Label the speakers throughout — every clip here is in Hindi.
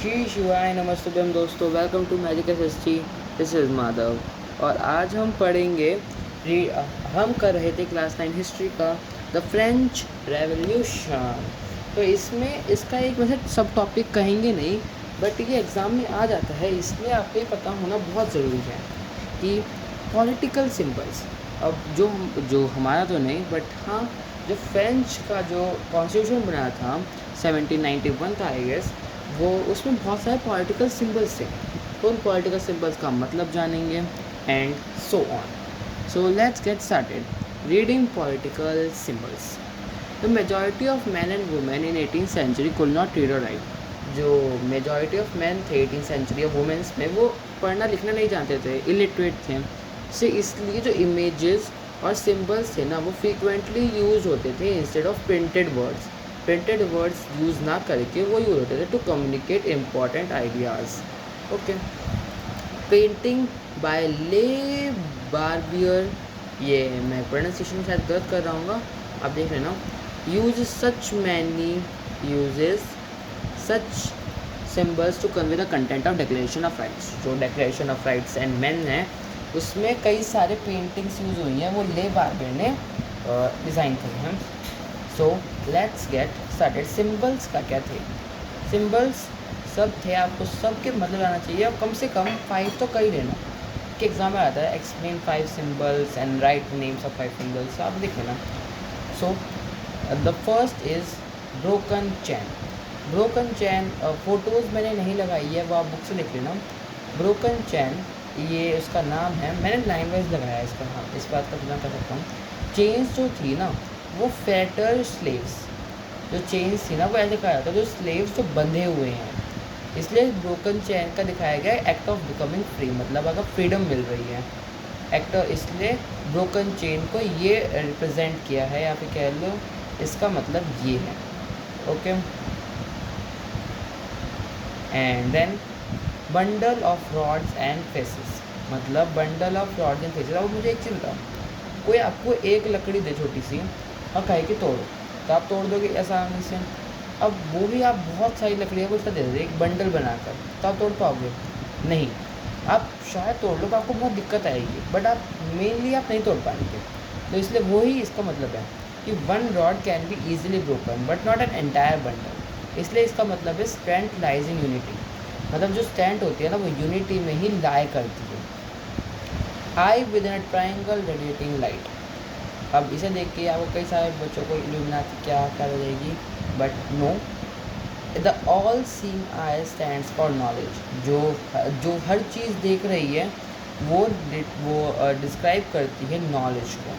Speaker 1: श्री शिवाय नमस्तुभ्यम दोस्तों, welcome to magic SST. This is Madhav और आज हम पढ़ेंगे। हम कर रहे थे क्लास 9 हिस्ट्री का द फ्रेंच रेवोल्यूशन। तो इसमें इसका एक वैसे सब टॉपिक कहेंगे नहीं, बट ये एग्ज़ाम में आ जाता है, इसलिए आपको ये पता होना बहुत ज़रूरी है कि पॉलिटिकल सिंबल्स। अब जो हमारा तो नहीं, बट हाँ, जो फ्रेंच का जो कॉन्स्टिट्यूशन बनाया था 1791 का, आई गेस, वो उसमें बहुत सारे पॉलिटिकल सिंबल्स थे। तो उन पॉलिटिकल सिंबल्स का मतलब जानेंगे and so on. So let's get started reading political symbols. The majority of man and women in 18th century could not read और राइट। जो मेजॉरिटी ऑफ मैन थे 18th सेंचुरी और वुमेन्स में, वो पढ़ना लिखना नहीं जानते थे, इलिटरेट थे। से इसलिए जो इमेजेस और सिंबल्स थे ना, वो फ्रीक्वेंटली यूज होते थे instead of printed words. Printed words use ना करके वो यूज़ होते थे to communicate important ideas. Okay, painting by le Barbier, ये मैं प्रोनाउंसिएशन शायद गलत कर रहा हूँ, आप देख लेना। Use such many uses such symbols to convey the content of declaration of rights. जो declaration of rights and man है, उसमें कई सारे पेंटिंग्स यूज़ हुई हैं, वो ले बार्बियर ने डिज़ाइन की हैं। सो लेट्स गेट स्टार्टेड। सिम्बल्स का क्या थे? सिम्बल्स सब थे, आपको सब के मतलब आना चाहिए, और कम से कम 5 तो कर ही लेना कि एग्जाम में आता है explain 5 symbols and right names of 5 symbols, आप लिख लेना। So the first is broken chain. Broken chain photos मैंने नहीं लगाई है, वो आप बुक से लिख लेना। ब्रोकन चैन, ये उसका नाम है, मैंने लाइन वाइज लगाया है इसका नाम, इस बात का तुलना कर सकता हूँ। चेन्स जो थी ना, वो फेटर स्लेव्स, जो चेन्स थी ना, वो ऐसे कहा जाता है जो स्लेव्स जो बंधे हुए हैं, इसलिए ब्रोकन चैन का दिखाया गया है एक्ट ऑफ बिकमिंग फ्री, मतलब अगर फ्रीडम मिल रही है एक्ट, इसलिए ब्रोकन चेन को ये रिप्रेजेंट किया है, या फिर कह लो इसका मतलब ये है। Okay, and then bundle of rods and fasces, मतलब bundle of rods and fasces. अब मुझे एक चीज़ बताओ, कोई आपको एक लकड़ी दे छोटी सी और कहे कि तोड़ो, तो आप तोड़ दोगे आसानी से? अब वो भी आप बहुत सारी लकड़ियों को उसका दे देते एक बंडल बनाकर, तो आप तोड़ पाओगे? नहीं। आप शायद तोड़ लो, तो आपको बहुत दिक्कत आएगी, बट आप मेनली आप नहीं तोड़ पाएंगे। तो इसलिए वही इसका मतलब है कि one rod can be easily broken but not an entire bundle. इसलिए इसका मतलब है स्ट्रेंथ लाइज इन यूनिटी, मतलब जो स्ट्रेंथ होती है ना, वो यूनिटी में ही लाई करती है। Eye within triangle radiating light. अब इसे देख के आपको कई सारे बच्चों को इल्यूमिनाटी क्या क्या हो जाएगी, but no, the all seeing eye stands for knowledge. जो हर चीज़ देख रही है, वो डिस्क्राइब करती है नॉलेज को।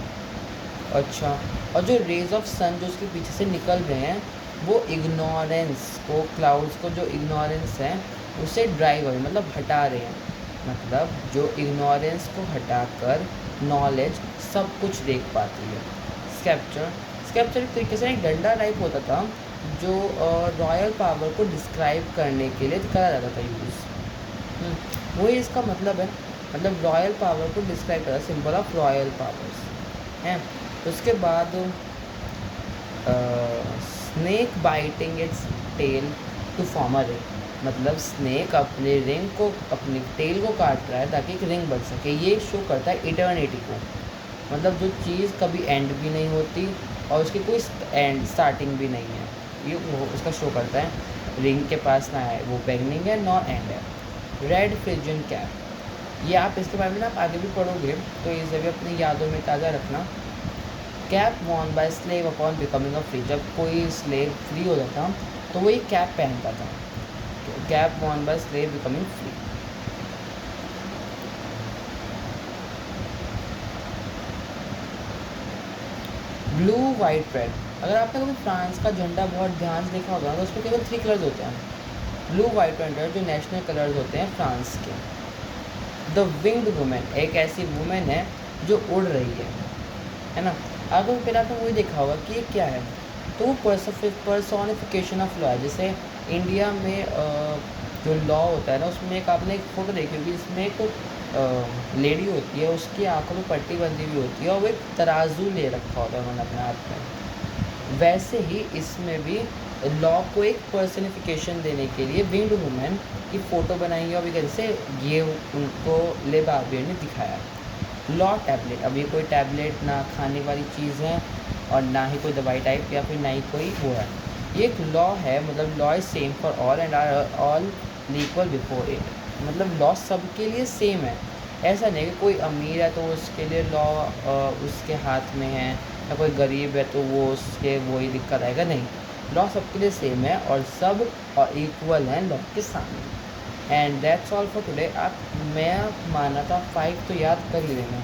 Speaker 1: अच्छा, और जो रेज ऑफ सन जो उसके पीछे से निकल रहे हैं, वो इग्नोरेंस को, क्लाउड्स को, जो इग्नोरेंस है उसे ड्राइव अवे, मतलब हटा रहे हैं। मतलब जो इग्नोरेंस को हटाकर नॉलेज सब कुछ देख पाती है। स्कैप्चर, स्कैप्चर एक तरीके से एक डंडा टाइप होता था, जो रॉयल पावर को डिस्क्राइब करने के लिए करा जाता था यूज़। वही इसका मतलब है, मतलब रॉयल पावर को डिस्क्राइब करा, सिंबल ऑफ रॉयल पावर्स हैं। उसके बाद snake biting its tail to form a ring, मतलब स्नेक अपने रिंग को, अपने टेल को काट रहा है ताकि एक रिंग बन सके। ये शो करता है इटर्निटी को, मतलब जो चीज़ कभी एंड भी नहीं होती और उसकी कोई एंड स्टार्टिंग भी नहीं है, ये वो उसका शो करता है। रिंग के पास ना है वो बिगनिंग है, नॉ एंड है। रेड फ्रिजियन कैप, ये आप इसके बारे में ना आप आगे भी पढ़ोगे, तो इसे भी अपनी यादों में ताज़ा रखना। Cap Warne bye slave upon becoming a free, जब कोई स्लेव फ्री हो जाता तो वही कैप पहनता था। Cap Warne bye slave becoming free. Blue white red, अगर आपने कभी फ्रांस का झंडा बहुत ध्यान से देखा होगा तो उसमें केवल 3 कलर्स होते हैं, ब्लू वाइट एंड रेड, जो नेशनल कलर्स होते हैं फ्रांस के। द विंग्ड वुमेन, एक ऐसी वुमेन है जो उड़ रही है ना। अगर फिर आपने वही देखा होगा कि ये क्या है, तो वो पर्सोनिफिकेशन ऑफ लॉ है। जैसे इंडिया में जो लॉ होता है ना, उसमें एक आपने एक फ़ोटो देखी होगी, जिसमें एक लेडी होती है, उसकी आंखों में पट्टी बंधी हुई होती है और वो एक तराजू ले रखा होता है उन्होंने अपने हाथ में। वैसे ही इसमें भी लॉ को एक पर्सनिफिकेशन देने के लिए विंग्ड वुमेन की फ़ोटो बनाई और जैसे ये उनको ले बार्बियर ने दिखाया। लॉ टैबलेट, अब ये कोई टैबलेट ना खाने वाली चीज़ है और ना ही कोई दवाई टाइप या फिर ना ही कोई वो है। ये एक लॉ है, मतलब law is same for all and are all equal before it, मतलब लॉ सबके लिए सेम है। ऐसा नहीं कि कोई अमीर है तो उसके लिए लॉ उसके हाथ में है, या कोई गरीब है तो वो उसके वही दिक्कत आएगा, नहीं। लॉ सबके लिए सेम है और सब और इक्वल हैं लॉ के सामने। And that's all for today. आप मैं माना था 5 तो याद कर ही लेना।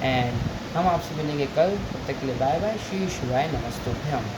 Speaker 1: एंड हम आपसे मिलेंगे कल, तब तक के लिए बाय बाय, शी शिवाय, नमस्तुभ्यम।